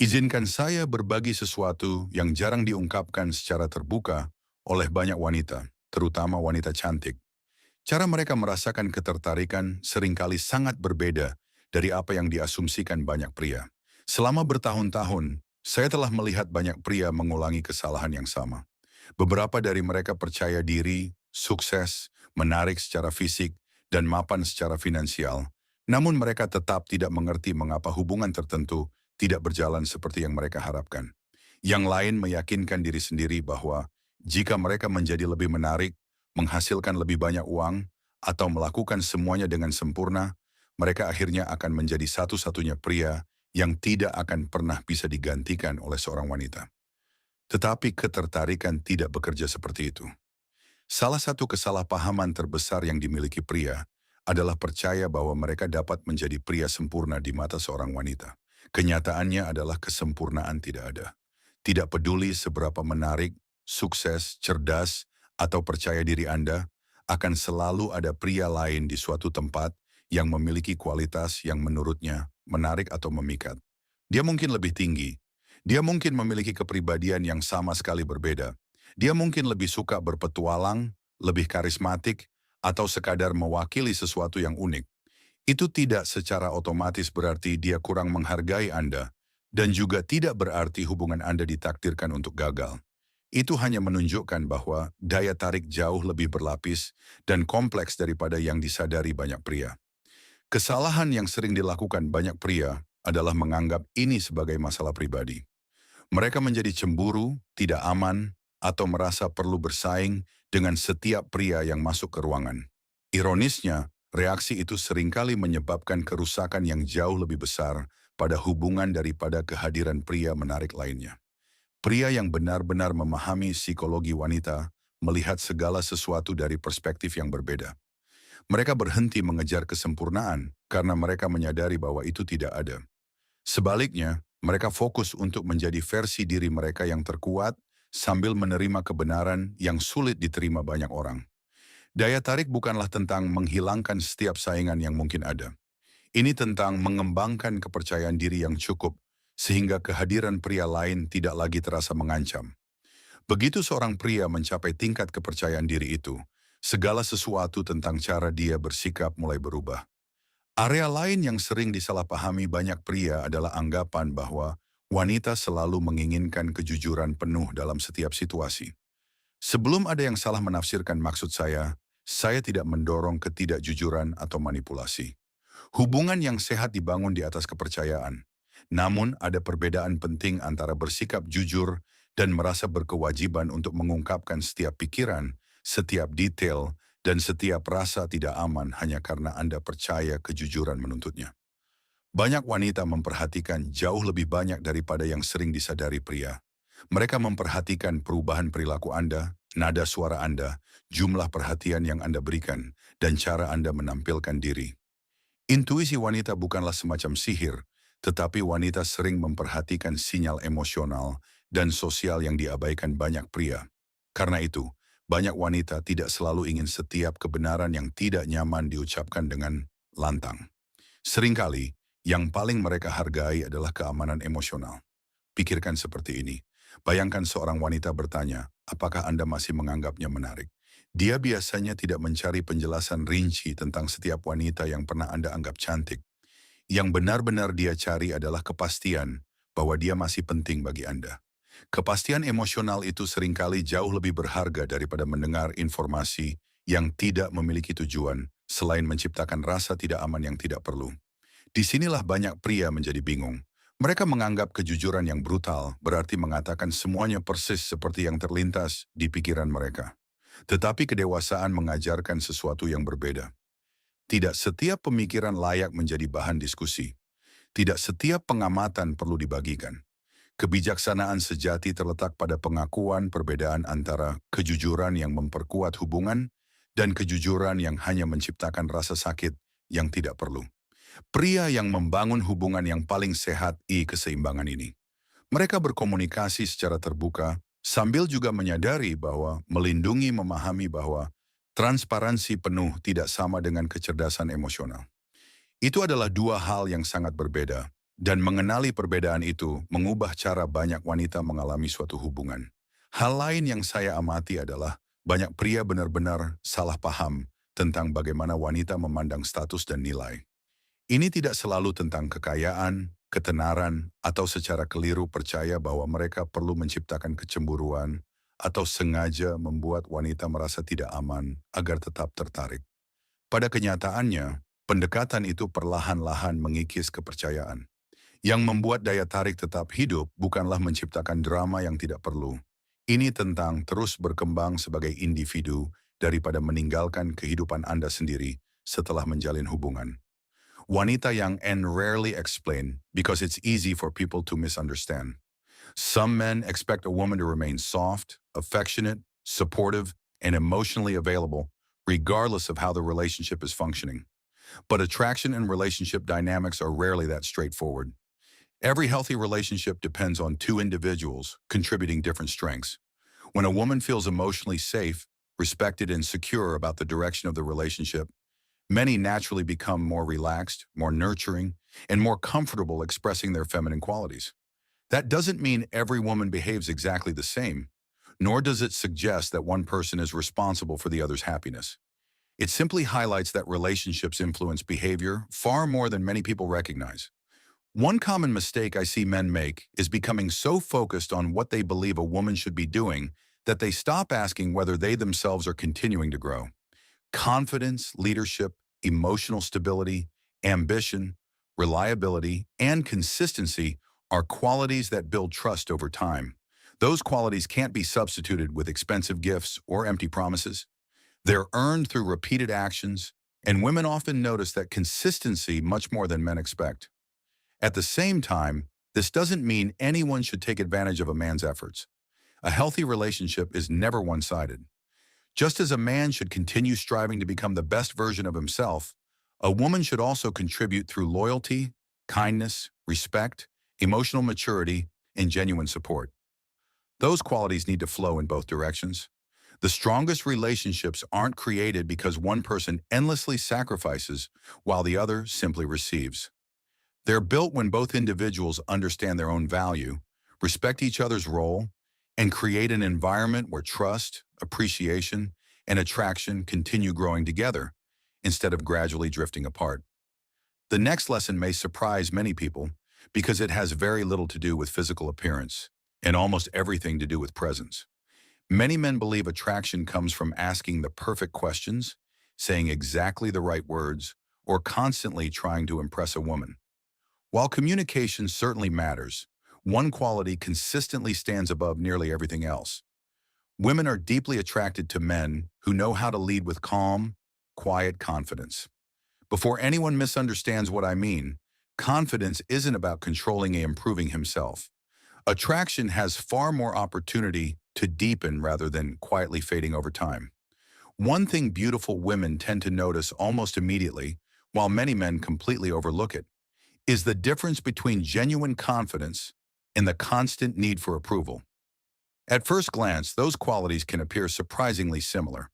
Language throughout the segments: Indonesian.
Izinkan saya berbagi sesuatu yang jarang diungkapkan secara terbuka oleh banyak wanita, terutama wanita cantik. Cara mereka merasakan ketertarikan seringkali sangat berbeda dari apa yang diasumsikan banyak pria. Selama bertahun-tahun, saya telah melihat banyak pria mengulangi kesalahan yang sama. Beberapa dari mereka percaya diri, sukses, menarik secara fisik, dan mapan secara finansial. Namun mereka tetap tidak mengerti mengapa hubungan tertentu tidak berjalan seperti yang mereka harapkan. Yang lain meyakinkan diri sendiri bahwa jika mereka menjadi lebih menarik, menghasilkan lebih banyak uang, atau melakukan semuanya dengan sempurna, mereka akhirnya akan menjadi satu-satunya pria yang tidak akan pernah bisa digantikan oleh seorang wanita. Tetapi ketertarikan tidak bekerja seperti itu. Salah satu kesalahpahaman terbesar yang dimiliki pria adalah percaya bahwa mereka dapat menjadi pria sempurna di mata seorang wanita. Kenyataannya adalah kesempurnaan tidak ada. Tidak peduli seberapa menarik, sukses, cerdas, atau percaya diri Anda, akan selalu ada pria lain di suatu tempat yang memiliki kualitas yang menurutnya menarik atau memikat. Dia mungkin lebih tinggi. Dia mungkin memiliki kepribadian yang sama sekali berbeda. Dia mungkin lebih suka berpetualang, lebih karismatik, atau sekadar mewakili sesuatu yang unik. Itu tidak secara otomatis berarti dia kurang menghargai Anda, dan juga tidak berarti hubungan Anda ditakdirkan untuk gagal. Itu hanya menunjukkan bahwa daya tarik jauh lebih berlapis dan kompleks daripada yang disadari banyak pria. Kesalahan yang sering dilakukan banyak pria adalah menganggap ini sebagai masalah pribadi. Mereka menjadi cemburu, tidak aman, atau merasa perlu bersaing dengan setiap pria yang masuk ke ruangan. Ironisnya, reaksi itu seringkali menyebabkan kerusakan yang jauh lebih besar pada hubungan daripada kehadiran pria menarik lainnya. Pria yang benar-benar memahami psikologi wanita melihat segala sesuatu dari perspektif yang berbeda. Mereka berhenti mengejar kesempurnaan karena mereka menyadari bahwa itu tidak ada. Sebaliknya, mereka fokus untuk menjadi versi diri mereka yang terkuat sambil menerima kebenaran yang sulit diterima banyak orang. Daya tarik bukanlah tentang menghilangkan setiap saingan yang mungkin ada. Ini tentang mengembangkan kepercayaan diri yang cukup, sehingga kehadiran pria lain tidak lagi terasa mengancam. Begitu seorang pria mencapai tingkat kepercayaan diri itu, segala sesuatu tentang cara dia bersikap mulai berubah. Area lain yang sering disalahpahami banyak pria adalah anggapan bahwa wanita selalu menginginkan kejujuran penuh dalam setiap situasi. Sebelum ada yang salah menafsirkan maksud saya tidak mendorong ketidakjujuran atau manipulasi. Hubungan yang sehat dibangun di atas kepercayaan. Namun ada perbedaan penting antara bersikap jujur dan merasa berkewajiban untuk mengungkapkan setiap pikiran, setiap detail, dan setiap rasa tidak aman hanya karena Anda percaya kejujuran menuntutnya. Banyak wanita memperhatikan jauh lebih banyak daripada yang sering disadari pria. Mereka memperhatikan perubahan perilaku Anda, nada suara Anda, jumlah perhatian yang Anda berikan, dan cara Anda menampilkan diri. Intuisi wanita bukanlah semacam sihir, tetapi wanita sering memperhatikan sinyal emosional dan sosial yang diabaikan banyak pria. Karena itu, banyak wanita tidak selalu ingin setiap kebenaran yang tidak nyaman diucapkan dengan lantang. Seringkali, yang paling mereka hargai adalah keamanan emosional. Pikirkan seperti ini. Bayangkan seorang wanita bertanya, apakah Anda masih menganggapnya menarik? Dia biasanya tidak mencari penjelasan rinci tentang setiap wanita yang pernah Anda anggap cantik. Yang benar-benar dia cari adalah kepastian bahwa dia masih penting bagi Anda. Kepastian emosional itu seringkali jauh lebih berharga daripada mendengar informasi yang tidak memiliki tujuan selain menciptakan rasa tidak aman yang tidak perlu. Disinilah banyak pria menjadi bingung. Mereka menganggap kejujuran yang brutal berarti mengatakan semuanya persis seperti yang terlintas di pikiran mereka. Tetapi kedewasaan mengajarkan sesuatu yang berbeda. Tidak setiap pemikiran layak menjadi bahan diskusi. Tidak setiap pengamatan perlu dibagikan. Kebijaksanaan sejati terletak pada pengakuan perbedaan antara kejujuran yang memperkuat hubungan dan kejujuran yang hanya menciptakan rasa sakit yang tidak perlu. Pria yang membangun hubungan yang paling sehat keseimbangan ini. Mereka berkomunikasi secara terbuka sambil juga menyadari bahwa melindungi memahami bahwa transparansi penuh tidak sama dengan kecerdasan emosional. Itu adalah dua hal yang sangat berbeda. Dan mengenali perbedaan itu mengubah cara banyak wanita mengalami suatu hubungan. Hal lain yang saya amati adalah banyak pria benar-benar salah paham tentang bagaimana wanita memandang status dan nilai. Ini tidak selalu tentang kekayaan, ketenaran, atau secara keliru percaya bahwa mereka perlu menciptakan kecemburuan atau sengaja membuat wanita merasa tidak aman agar tetap tertarik. Pada kenyataannya, pendekatan itu perlahan-lahan mengikis kepercayaan. Yang membuat daya tarik tetap hidup bukanlah menciptakan drama yang tidak perlu. Ini tentang terus berkembang sebagai individu daripada meninggalkan kehidupan Anda sendiri setelah menjalin hubungan. Wanita yang rarely explain because it's easy for people to misunderstand. Some men expect a woman to remain soft, affectionate, supportive, and emotionally available, regardless of how the relationship is functioning. But attraction and relationship dynamics are rarely that straightforward. Every healthy relationship depends on two individuals contributing different strengths. When a woman feels emotionally safe, respected, and secure about the direction of the relationship, many naturally become more relaxed, more nurturing, and more comfortable expressing their feminine qualities. That doesn't mean every woman behaves exactly the same, nor does it suggest that one person is responsible for the other's happiness. It simply highlights that relationships influence behavior far more than many people recognize. One common mistake I see men make is becoming so focused on what they believe a woman should be doing that they stop asking whether they themselves are continuing to grow. Confidence, leadership, emotional stability, ambition, reliability, and consistency are qualities that build trust over time. Those qualities can't be substituted with expensive gifts or empty promises. They're earned through repeated actions, and women often notice that consistency much more than men expect. At the same time, this doesn't mean anyone should take advantage of a man's efforts. A healthy relationship is never one-sided. Just as a man should continue striving to become the best version of himself, a woman should also contribute through loyalty, kindness, respect, emotional maturity, and genuine support. Those qualities need to flow in both directions. The strongest relationships aren't created because one person endlessly sacrifices while the other simply receives. They're built when both individuals understand their own value, respect each other's role, and create an environment where trust, appreciation, and attraction continue growing together instead of gradually drifting apart. The next lesson may surprise many people because it has very little to do with physical appearance and almost everything to do with presence. Many men believe attraction comes from asking the perfect questions, saying exactly the right words, or constantly trying to impress a woman. While communication certainly matters, one quality consistently stands above nearly everything else. Women are deeply attracted to men who know how to lead with calm, quiet confidence. Before anyone misunderstands what I mean, confidence isn't about controlling and improving himself. Attraction has far more opportunity to deepen rather than quietly fading over time. One thing beautiful women tend to notice almost immediately, while many men completely overlook it, is the difference between genuine confidence and the constant need for approval. At first glance, those qualities can appear surprisingly similar.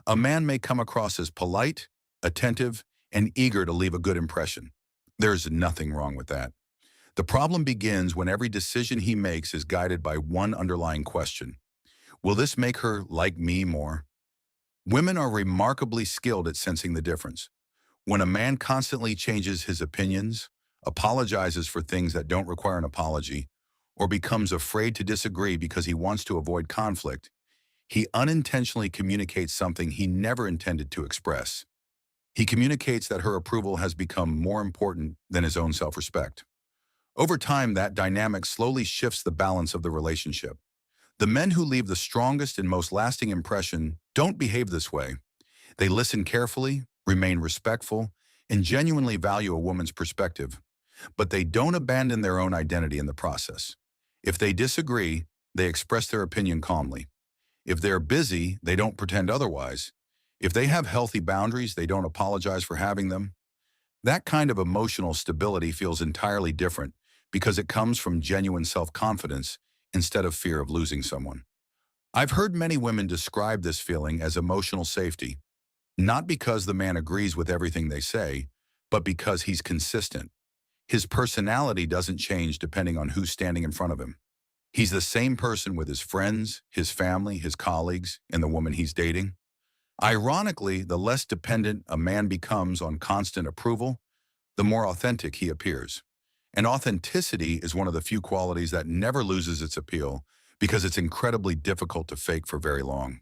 A man may come across as polite, attentive, and eager to leave a good impression. There's nothing wrong with that. The problem begins when every decision he makes is guided by one underlying question. Will this make her like me more? Women are remarkably skilled at sensing the difference. When a man constantly changes his opinions, apologizes for things that don't require an apology, or becomes afraid to disagree because he wants to avoid conflict, he unintentionally communicates something he never intended to express. He communicates that her approval has become more important than his own self-respect. Over time, that dynamic slowly shifts the balance of the relationship. The men who leave the strongest and most lasting impression don't behave this way. They listen carefully, remain respectful, and genuinely value a woman's perspective, but they don't abandon their own identity in the process. If they disagree, they express their opinion calmly. If they're busy, they don't pretend otherwise. If they have healthy boundaries, they don't apologize for having them. That kind of emotional stability feels entirely different because it comes from genuine self-confidence instead of fear of losing someone. I've heard many women describe this feeling as emotional safety, not because the man agrees with everything they say, but because he's consistent. His personality doesn't change depending on who's standing in front of him. He's the same person with his friends, his family, his colleagues, and the woman he's dating. Ironically, the less dependent a man becomes on constant approval, the more authentic he appears. And authenticity is one of the few qualities that never loses its appeal because it's incredibly difficult to fake for very long.